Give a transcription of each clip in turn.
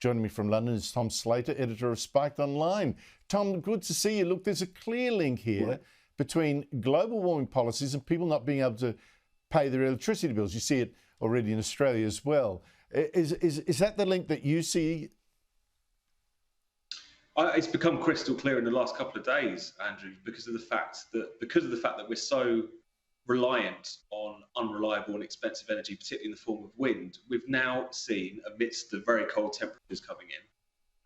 Joining me from London is Tom Slater, editor of Spiked Online. Tom, good to see you. Look, there's a clear link here between global warming policies and people not being able to pay their electricity bills. You see it already in Australia as well. Is that the link that you see? It's become crystal clear in the last couple of days, Andrew, because of the fact that we're so reliant on unreliable and expensive energy, particularly in the form of wind. We've now seen, amidst the very cold temperatures coming in,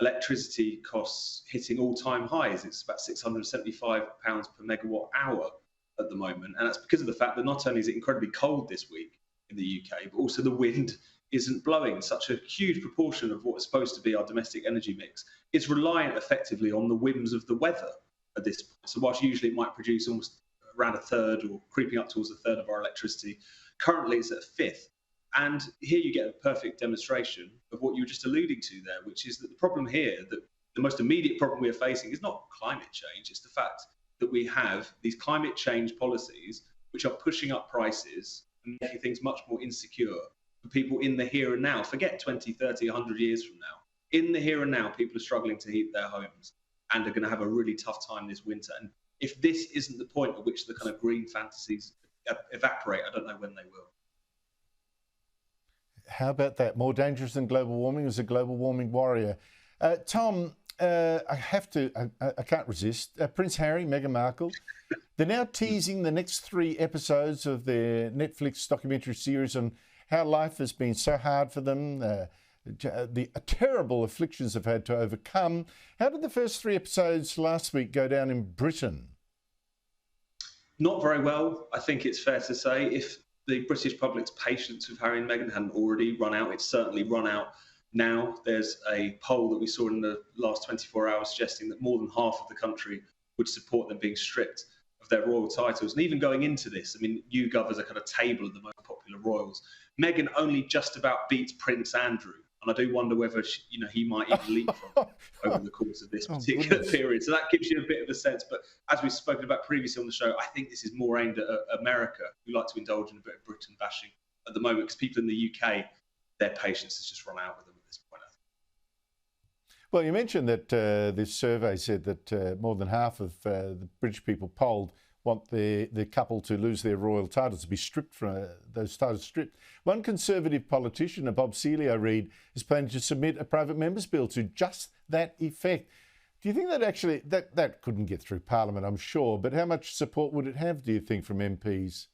electricity costs hitting all-time highs. It's about £675 per megawatt hour at the moment, and that's because of the fact that not only is it incredibly cold this week in the UK, but also the wind isn't blowing. Such a huge proportion of what is supposed to be our domestic energy mix is reliant effectively on the whims of the weather at this point. So whilst usually it might produce almost around a third or creeping up towards a third of our electricity, currently it's at a fifth. And here you get a perfect demonstration of what you were just alluding to there, which is that the problem here, that the most immediate problem we are facing is not climate change, it's the fact that we have these climate change policies which are pushing up prices and making things much more insecure for people in the here and now. Forget 20, 30, 100 years from now. In the here and now, people are struggling to heat their homes and are going to have a really tough time this winter. And if this isn't the point at which the kind of green fantasies evaporate, I don't know when they will. How about that? More dangerous than global warming as a global warming warrior. Tom, I can't resist. Prince Harry, Meghan Markle, they're now teasing the next 3 episodes of their Netflix documentary series on how life has been so hard for them, the terrible afflictions they've had to overcome. How did the first 3 episodes last week go down in Britain? Not very well, I think it's fair to say. If the British public's patience with Harry and Meghan hadn't already run out, it's certainly run out now. There's a poll that we saw in the last 24 hours suggesting that more than half of the country would support them being stripped of their royal titles. And even going into this, I mean, YouGov as a kind of table of the most popular royals, Meghan only just about beats Prince Andrew. And I do wonder whether he might even leapfrog over the course of this particular period. So that gives you a bit of a sense. But as we've spoken about previously on the show, I think this is more aimed at America, who like to indulge in a bit of Britain bashing at the moment, because people in the UK, their patience has just run out with them at this point, I think. Well, you mentioned that this survey said that more than half of the British people polled want the couple to lose their royal titles, to be stripped from those titles stripped. One Conservative politician, Bob Seeley, I read, is planning to submit a private member's bill to just that effect. Do you think that actually that couldn't get through Parliament, I'm sure, but how much support would it have, do you think, from MPs?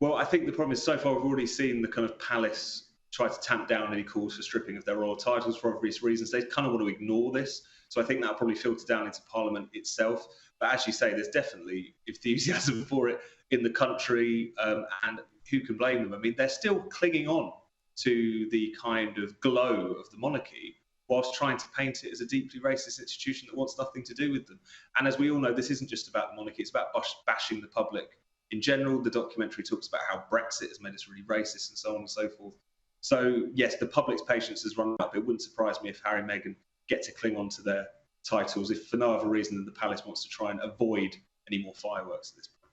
Well, I think the problem is so far we've already seen the kind of palace try to tamp down any calls for stripping of their royal titles for obvious reasons. They kind of want to ignore this. So I think that'll probably filter down into Parliament itself. But as you say, there's definitely enthusiasm for it in the country, and who can blame them? I mean, they're still clinging on to the kind of glow of the monarchy whilst trying to paint it as a deeply racist institution that wants nothing to do with them. And as we all know, this isn't just about the monarchy, it's about bashing the public in general. The documentary talks about how Brexit has made us really racist and so on and so forth. So yes, the public's patience has run up. It wouldn't surprise me if Harry and Meghan get to cling on to their titles, if for no other reason than the palace wants to try and avoid any more fireworks at this point.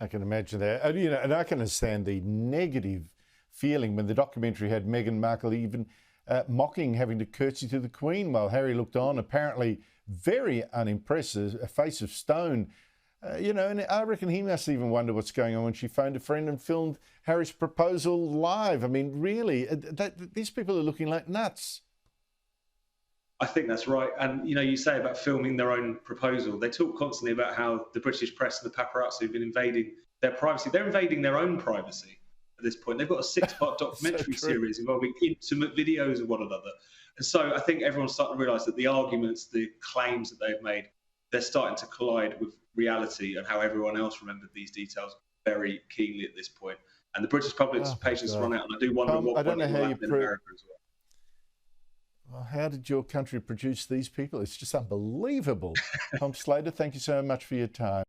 I can imagine that. And I can understand the negative feeling when the documentary had Meghan Markle even mocking having to curtsy to the Queen while Harry looked on, apparently very unimpressed, a face of stone. And I reckon he must even wonder what's going on when she phoned a friend and filmed Harry's proposal live. I mean, really, these people are looking like nuts. I think that's right. And, you say about filming their own proposal. They talk constantly about how the British press and the paparazzi have been invading their privacy. They're invading their own privacy at this point. They've got a 6-part documentary series involving intimate videos of one another. And so I think everyone's starting to realise that the arguments, the claims that they've made, they're starting to collide with reality and how everyone else remembered these details very keenly at this point. And the British public's patience has run out. And I do wonder what point it will happen in America as well. Well, how did your country produce these people? It's just unbelievable. Tom Slater, thank you so much for your time.